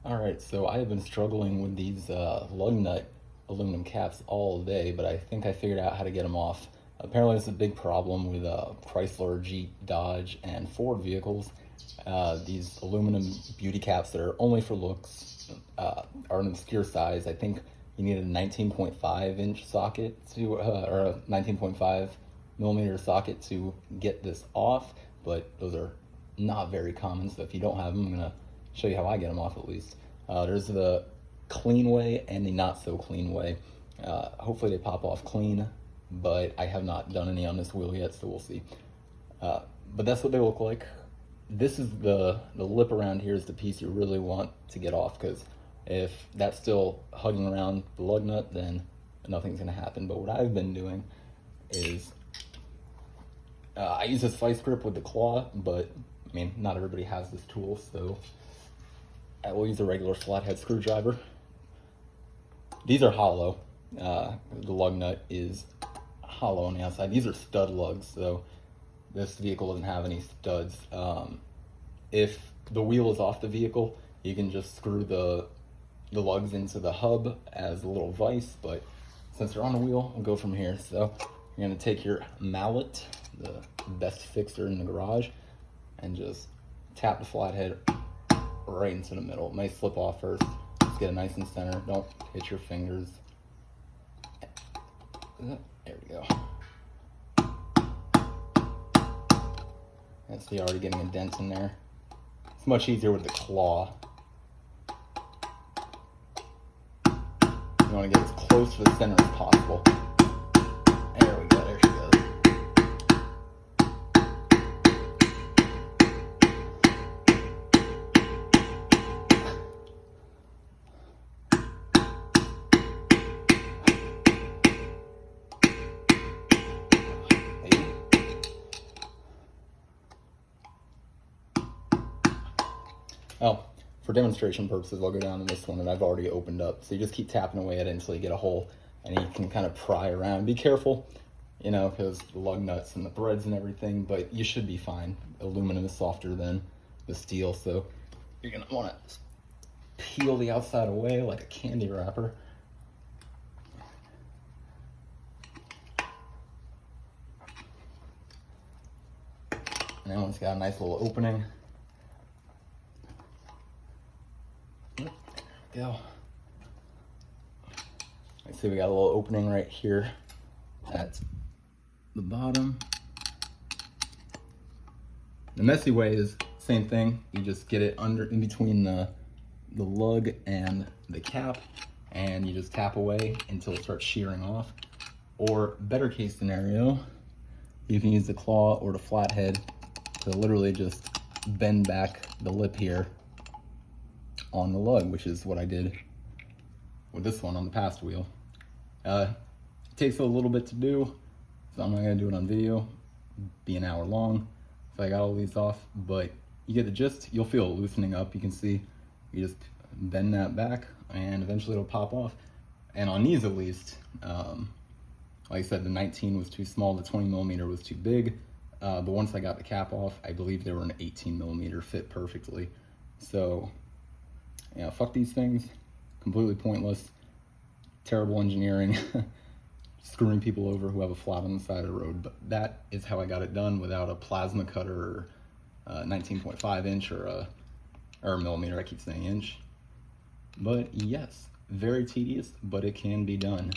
All right, so I have been struggling with these lug nut aluminum caps all day, but I think I figured out how to get them off. Apparently, it's a big problem with Chrysler, Jeep, Dodge, and Ford vehicles. These aluminum beauty caps that are only for looks are an obscure size. I think you need a 19.5-inch socket or a 19.5 millimeter socket to get this off, but those are not very common. So if you don't have them, I'm gonna show you how I get them off at least. There's the clean way and the not so clean way. Hopefully they pop off clean, but I have not done any on this wheel yet, so we'll see. But that's what they look like. This is the lip around here is the piece you really want to get off, because if that's still hugging around the lug nut, then nothing's gonna happen. But what I've been doing is I use this vice grip with the claw, but I mean, not everybody has this tool, so I will use a regular flathead screwdriver. These are hollow. The lug nut is hollow on the outside. These are stud lugs, so this vehicle doesn't have any studs. If the wheel is off the vehicle, you can just screw the lugs into the hub as a little vise, but since they're on the wheel, we'll go from here. So you're gonna take your mallet, the best fixer in the garage, and just tap the flathead right into the middle. It may slip off first. Just get it nice and center. Don't hit your fingers. There we go. And see, already getting a dent in there. It's much easier with the claw. You want to get as close to the center as possible. There we go, there she goes. Oh, for demonstration purposes, I'll go down to this one that I've already opened up. So you just keep tapping away at it until you get a hole, and you can kind of pry around. Be careful, you know, because the lug nuts and the threads and everything, but you should be fine. Aluminum is softer than the steel, so you're gonna want to peel the outside away like a candy wrapper. And then it's got a nice little opening. Go. I see we got a little opening right here at the bottom. The messy way is same thing. You just get it under in between the lug and the cap, and you just tap away until it starts shearing off. Or better case scenario, you can use the claw or the flathead to literally just bend back the lip here on the lug, which is what I did with this one on the past wheel. It takes a little bit to do, so I'm not gonna do it on video. Be an hour long if I got all these off, but you get the gist. You'll feel it loosening up. You can see you just bend that back and eventually it'll pop off. And on these at least, like I said, the 19 was too small, the 20 millimeter was too big, but once I got the cap off, I believe they were an 18 millimeter, fit perfectly. So yeah, fuck these things. Completely pointless. Terrible engineering. Screwing people over who have a flat on the side of the road. But that is how I got it done without a plasma cutter or 19.5 inch or a millimeter. I keep saying inch. But yes, very tedious, but it can be done.